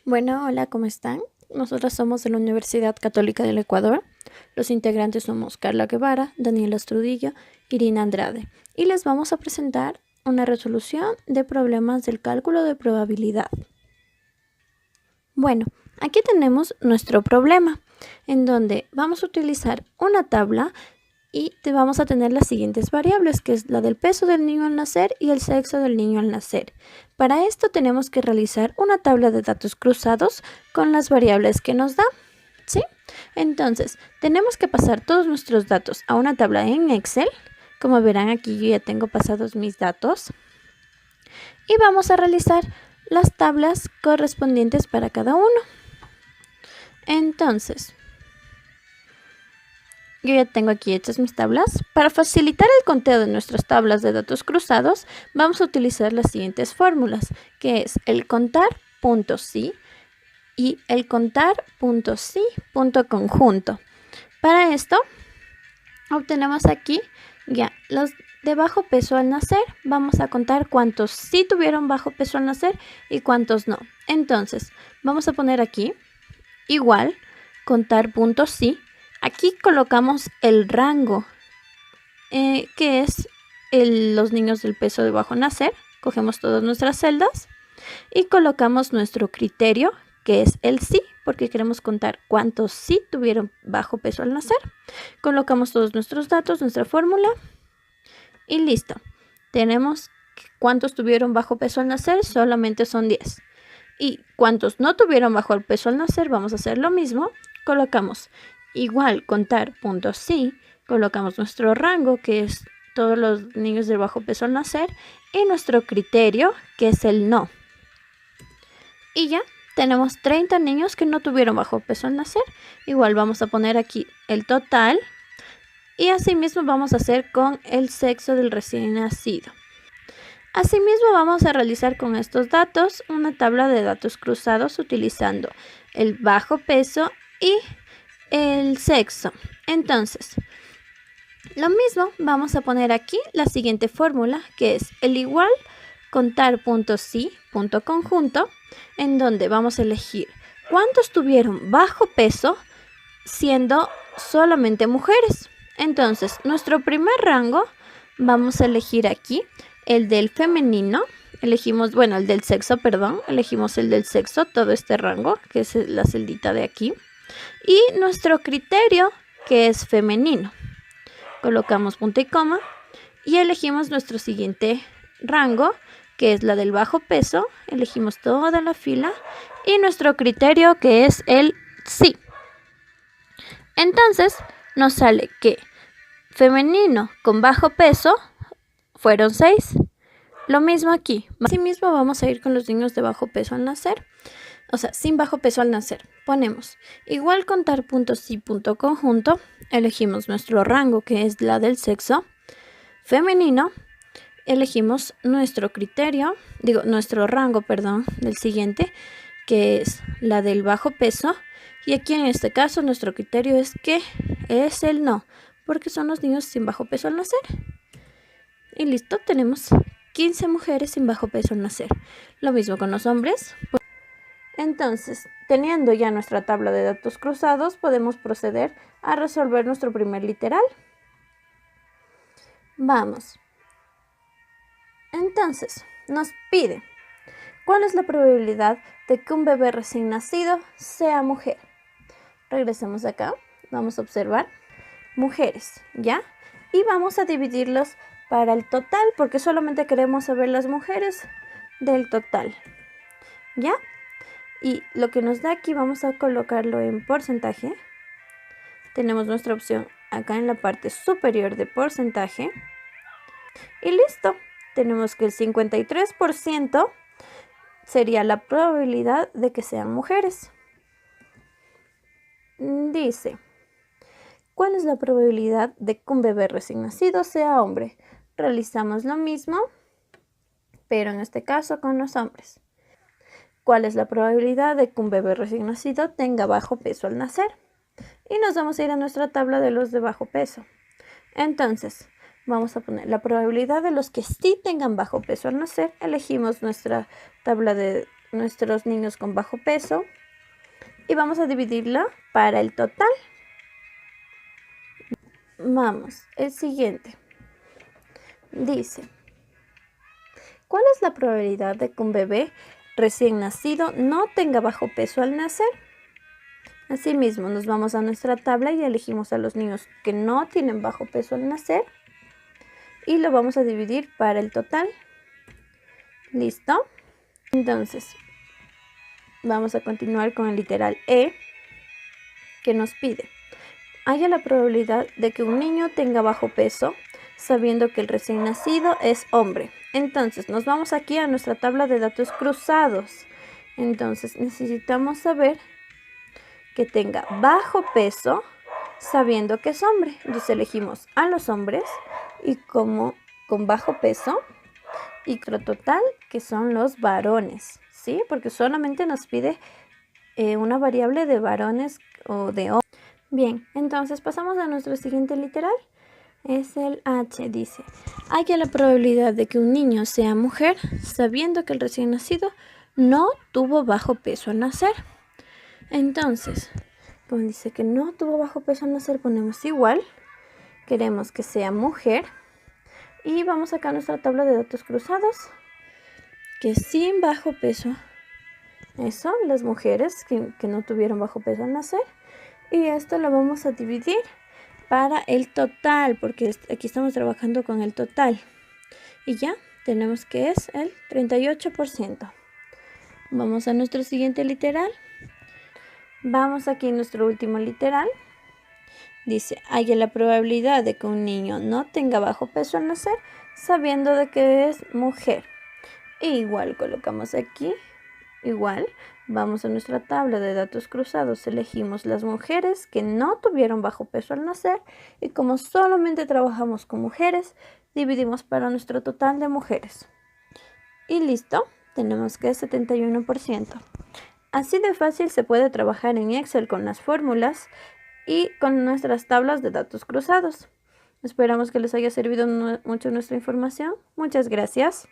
Bueno, hola, ¿cómo están? Nosotros somos de la Universidad Católica del Ecuador. Los integrantes somos Carla Guevara, Daniela Astudillo, Irina Andrade. Y les vamos a presentar una resolución de problemas del cálculo de probabilidad. Bueno, aquí tenemos nuestro problema, en donde vamos a utilizar una tabla y vamos a tener las siguientes variables, que es la del peso del niño al nacer y el sexo del niño al nacer. Para esto tenemos que realizar una tabla de datos cruzados con las variables que nos da, ¿sí? Entonces, tenemos que pasar todos nuestros datos a una tabla en Excel. Como verán, aquí yo ya tengo pasados mis datos. Y vamos a realizar las tablas correspondientes para cada uno. Entonces, yo ya tengo aquí hechas mis tablas. Para facilitar el conteo de nuestras tablas de datos cruzados, vamos a utilizar las siguientes fórmulas, que es el contar.sí y el contar.sí punto conjunto. Para esto, obtenemos aquí ya los de bajo peso al nacer. Vamos a contar cuántos sí tuvieron bajo peso al nacer y cuántos no. Entonces, vamos a poner aquí igual contar.sí. Aquí colocamos el rango, que es los niños del peso de bajo nacer. Cogemos todas nuestras celdas y colocamos nuestro criterio, que es el sí, porque queremos contar cuántos sí tuvieron bajo peso al nacer. Colocamos todos nuestros datos, nuestra fórmula y listo. Tenemos cuántos tuvieron bajo peso al nacer, solamente son 10. Y cuántos no tuvieron bajo el peso al nacer, vamos a hacer lo mismo. Colocamos igual contar.sí, colocamos nuestro rango, que es todos los niños de bajo peso al nacer, y nuestro criterio, que es el no. Y ya tenemos 30 niños que no tuvieron bajo peso al nacer. Igual vamos a poner aquí el total. Y asimismo vamos a hacer con el sexo del recién nacido. Asimismo vamos a realizar con estos datos una tabla de datos cruzados utilizando el bajo peso y el sexo. Entonces, lo mismo vamos a poner aquí la siguiente fórmula, que es el igual contar.sí punto conjunto, en donde vamos a elegir cuántos tuvieron bajo peso siendo solamente mujeres. Entonces, nuestro primer rango vamos a elegir aquí el del femenino. Elegimos, bueno, el del sexo, perdón. Elegimos el del sexo, todo este rango, que es la celdita de aquí. Y nuestro criterio, que es femenino. Colocamos punto y coma y elegimos nuestro siguiente rango, que es la del bajo peso. Elegimos toda la fila y nuestro criterio, que es el sí. Entonces, nos sale que femenino con bajo peso fueron 6. Lo mismo aquí. Asimismo, vamos a ir con los niños de bajo peso al nacer. O sea, sin bajo peso al nacer. Ponemos igual contar.sí punto conjunto. Elegimos nuestro rango, que es la del sexo femenino. Elegimos nuestro criterio, nuestro rango, perdón, del siguiente, que es la del bajo peso. Y aquí en este caso nuestro criterio es que es el no, porque son los niños sin bajo peso al nacer. Y listo, tenemos 15 mujeres sin bajo peso al nacer. Lo mismo con los hombres. Entonces, teniendo ya nuestra tabla de datos cruzados, podemos proceder a resolver nuestro primer literal. Vamos. Entonces, nos pide, ¿cuál es la probabilidad de que un bebé recién nacido sea mujer? Regresemos acá, vamos a observar mujeres, ¿ya? Y vamos a dividirlos para el total, porque solamente queremos saber las mujeres del total, ¿ya? Y lo que nos da aquí vamos a colocarlo en porcentaje. Tenemos nuestra opción acá en la parte superior de porcentaje. Y listo, tenemos que el 53% sería la probabilidad de que sean mujeres. Dice, ¿cuál es la probabilidad de que un bebé recién nacido sea hombre? Realizamos lo mismo, pero en este caso con los hombres. ¿Cuál es la probabilidad de que un bebé recién nacido tenga bajo peso al nacer? Y nos vamos a ir a nuestra tabla de los de bajo peso. Entonces, vamos a poner la probabilidad de los que sí tengan bajo peso al nacer. Elegimos nuestra tabla de nuestros niños con bajo peso y vamos a dividirlo para el total. Vamos, el siguiente. Dice, ¿cuál es la probabilidad de que un bebé recién nacido no tenga bajo peso al nacer? Asimismo, nos vamos a nuestra tabla y elegimos a los niños que no tienen bajo peso al nacer y lo vamos a dividir para el total. ¿Listo? Entonces, vamos a continuar con el literal E, que nos pide: haya la probabilidad de que un niño tenga bajo peso, sabiendo que el recién nacido es hombre. Entonces, nos vamos aquí a nuestra tabla de datos cruzados. Entonces, necesitamos saber que tenga bajo peso, sabiendo que es hombre. Entonces, elegimos a los hombres y como con bajo peso, y lo total, que son los varones, ¿sí? Porque solamente nos pide una variable de varones o de hombres. Bien, entonces pasamos a nuestro siguiente literal. Es el H, dice: haya la probabilidad de que un niño sea mujer, sabiendo que el recién nacido no tuvo bajo peso al nacer. Entonces, como dice que no tuvo bajo peso al nacer, ponemos igual. Queremos que sea mujer. Y vamos acá a nuestra tabla de datos cruzados, que sin bajo peso, eso, las mujeres que no tuvieron bajo peso al nacer. Y esto lo vamos a dividir para el total, porque aquí estamos trabajando con el total. Y ya tenemos que es el 38%. Vamos a nuestro siguiente literal. Vamos aquí a nuestro último literal. Dice, haya la probabilidad de que un niño no tenga bajo peso al nacer, sabiendo de que es mujer. E igual colocamos aquí, igual, vamos a nuestra tabla de datos cruzados, elegimos las mujeres que no tuvieron bajo peso al nacer y como solamente trabajamos con mujeres, dividimos para nuestro total de mujeres. Y listo, tenemos que es 71%. Así de fácil se puede trabajar en Excel con las fórmulas y con nuestras tablas de datos cruzados. Esperamos que les haya servido mucho nuestra información. Muchas gracias.